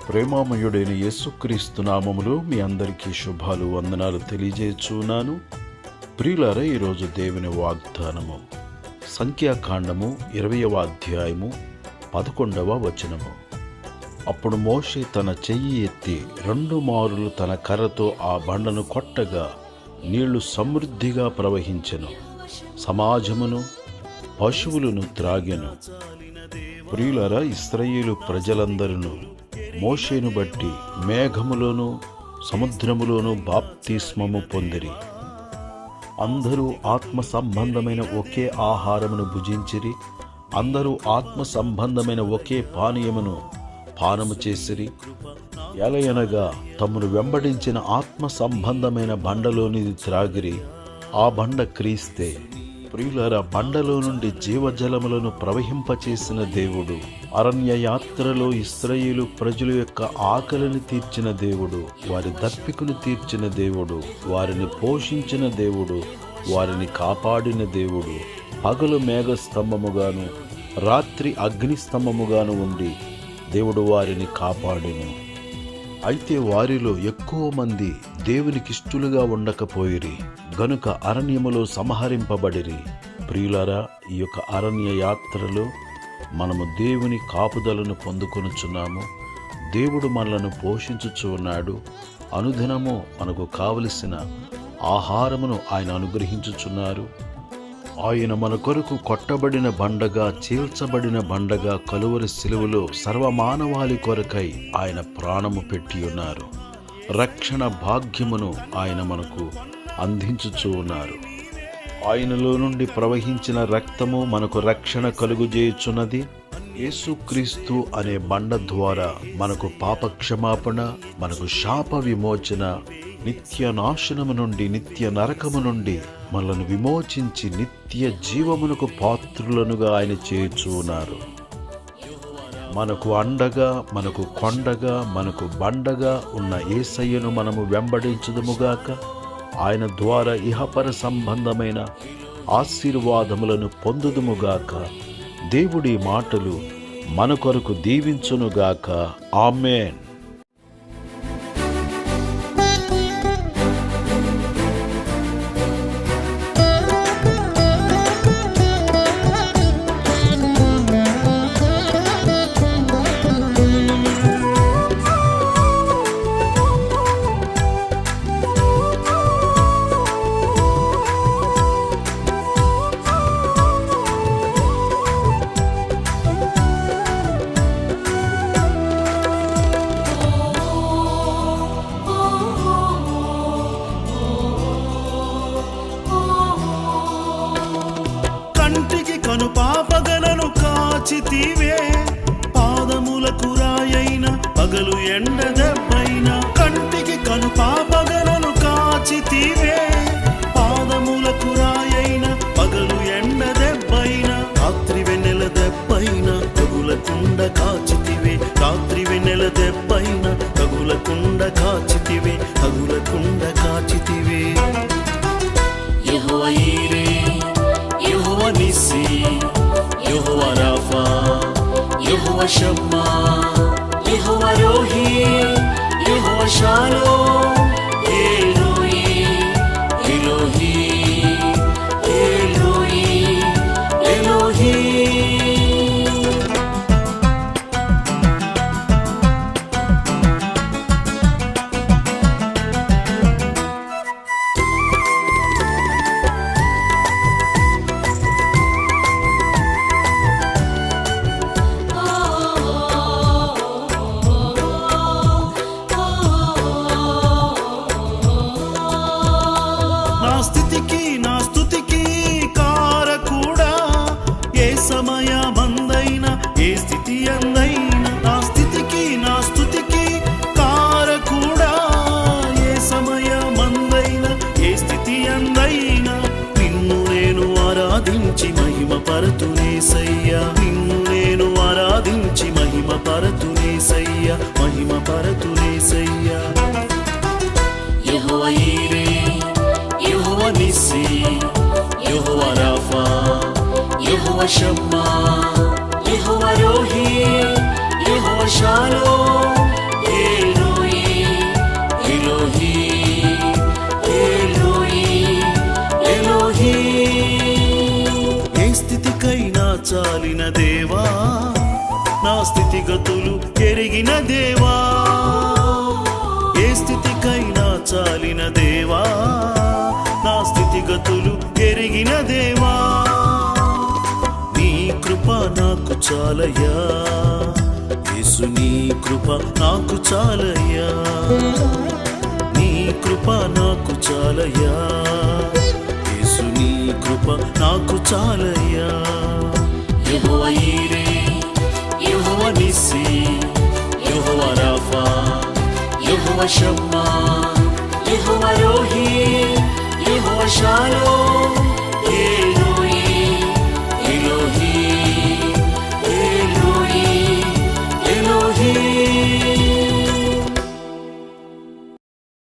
ప్రేమామయుడైన యేసుక్రీస్తు నామములో మీ అందరికీ శుభాలు వందనాలు తెలియజేస్తున్నాను. ప్రియులారా, ఈరోజు దేవుని వాగ్దానము సంఖ్యాకాండము 20వ అధ్యాయము 11వ వచనము. అప్పుడు మోషే తన చెయ్యి ఎత్తి 2 మారులు తన కర్రతో ఆ బండను కొట్టగా నీళ్లు సమృద్ధిగా ప్రవహించెను, సమాజమును పశువులను త్రాగెను. ప్రియులారా, ఇశ్రాయేలు ప్రజలందరూ మోషేను బట్టి మేఘములోను సముద్రములోను బాప్తిస్మము పొందిరి. అందరూ ఆత్మ సంబంధమైన ఒకే ఆహారమును భుజించిరి, అందరూ ఆత్మ సంబంధమైన ఒకే పానీయమును పానము చేసిరి. ఎలయనగా తమను వెంబడించిన ఆత్మ సంబంధమైన బండలోనిది త్రాగిరి, ఆ బండ క్రీస్తే. ప్రియులారా, బండలో నుండి జీవజలములను ప్రవహింపచేసిన దేవుడు, అరణ్య యాత్రలో ఇశ్రాయేలు ప్రజల యొక్క ఆకలిని తీర్చిన దేవుడు, వారి దప్పికను తీర్చిన దేవుడు, వారిని పోషించిన దేవుడు, వారిని కాపాడిన దేవుడు. పగలు మేఘస్తంభముగాను రాత్రి అగ్నిస్తంభముగాను ఉండి దేవుడు వారిని కాపాడెను. అయితే వారిలో ఎక్కువ మంది దేవునికిష్టులుగా ఉండకపోయిరి గనుక అరణ్యములో సంహరింపబడిరి. ప్రియులారా, ఈ యొక్క అరణ్య యాత్రలో మనము దేవుని కాపుదలను పొందుకొనుచున్నాము. దేవుడు మనలను పోషించుచు ఉన్నాడు. అనుదినము మనకు కావలసిన ఆహారమును ఆయన అనుగ్రహించుచున్నారు. ఆయన మన కొరకు కొట్టబడిన బండగా, చీల్చబడిన బండగా కలువరి సిలువలో సర్వమానవాళి కొరకై ఆయన ప్రాణము పెట్టి ఉన్నారు. రక్షణ భాగ్యమును ఆయన మనకు అందించుచూ ఉన్నారు. ఆయనలో నుండి ప్రవహించిన రక్తము మనకు రక్షణ కలుగుజేయుచున్నది. యేసుక్రీస్తు అనే బండ ద్వారా మనకు పాపక్షమాపణ, మనకు శాప విమోచన, నిత్య నాశనము నుండి, నిత్య నరకము నుండి మనలను విమోచించి నిత్య జీవమునకు పాత్రులనుగా ఆయన చేయుచూ ఉన్నారు. మనకు అండగా, మనకు కొండగా, మనకు బండగా ఉన్న యేసయ్యను మనము వెంబడించుదుముగాక. ఆయన ద్వారా ఇహపర సంబంధమైన ఆశీర్వాదములను పొందుదుముగాక. దేవుడి మాటలు మన కొరకు దీవించునుగాక. ఆమేన్. కంటికి కను పాపగలను కాచితివే, పాదములకు రాయైన పగలు ఎండ దెబ్బైన. కంటికి కను పాపగలను కాచితివే, పాదములకు రాయైన పగలు ఎండ దెబ్బైన. రాత్రి వెన్నెల దెబ్బైన తగులకుండ కాచితివే, రాత్రి వెన్నెల దెబ్బైన తగులకుండ కాచితివే, తగులకుండ కాచితివే. యెహోవా ఈరే, యెహోవా నిస్సి, యెహోవా రాఫా, యెహోవా షమ్మా, యెహోవా రోహి, యెహోవా షాలోమ్. ఎలోహి, ఎలోహి, ఎలోహి, ఎలోహి. నా స్తుతికి కారకుడా, ఏ సమయమందైనా ఏ స్థితి అందైనా. నా స్తుతికి కారకుడా, ఏ సమయమందైనా ఏ స్థితి అందైనా. నిన్ను నేను ఆరాధించి మహిమ పరతునేసయ్యా, నిన్ను నేను ఆరాధించి మహిమ పరతునేసయ్యా, మహిమ పరతునేసయ్యా. యెహోవా ఈరే, యెహోవా నిస్సి, యెహోవా రాఫా, యెహోవా షమ్మా, యెహోవా రోహి, యెహోవా షాలోమ్. చాలిన దేవా, నా స్థితిగతులు ఎరిగిన దేవా, ఏ స్థితికైనా చాలిన దేవా, నా స్థితిగతులు ఎరిగిన దేవా, నీ కృప నాకు చాలయ్యా, యేసు నీ కృప నాకు చాలయ్యా, నీ కృప నాకు చాలయ్యా, యేసు నీ కృప నాకు చాలయ్యా. యెహోవా ఈరే, యెహోవా నిస్సీ, యెహోవా రాఫా, యెహోవా షమ్మా, యెహోవా రోహీ, యెహోవా షాలోమ్,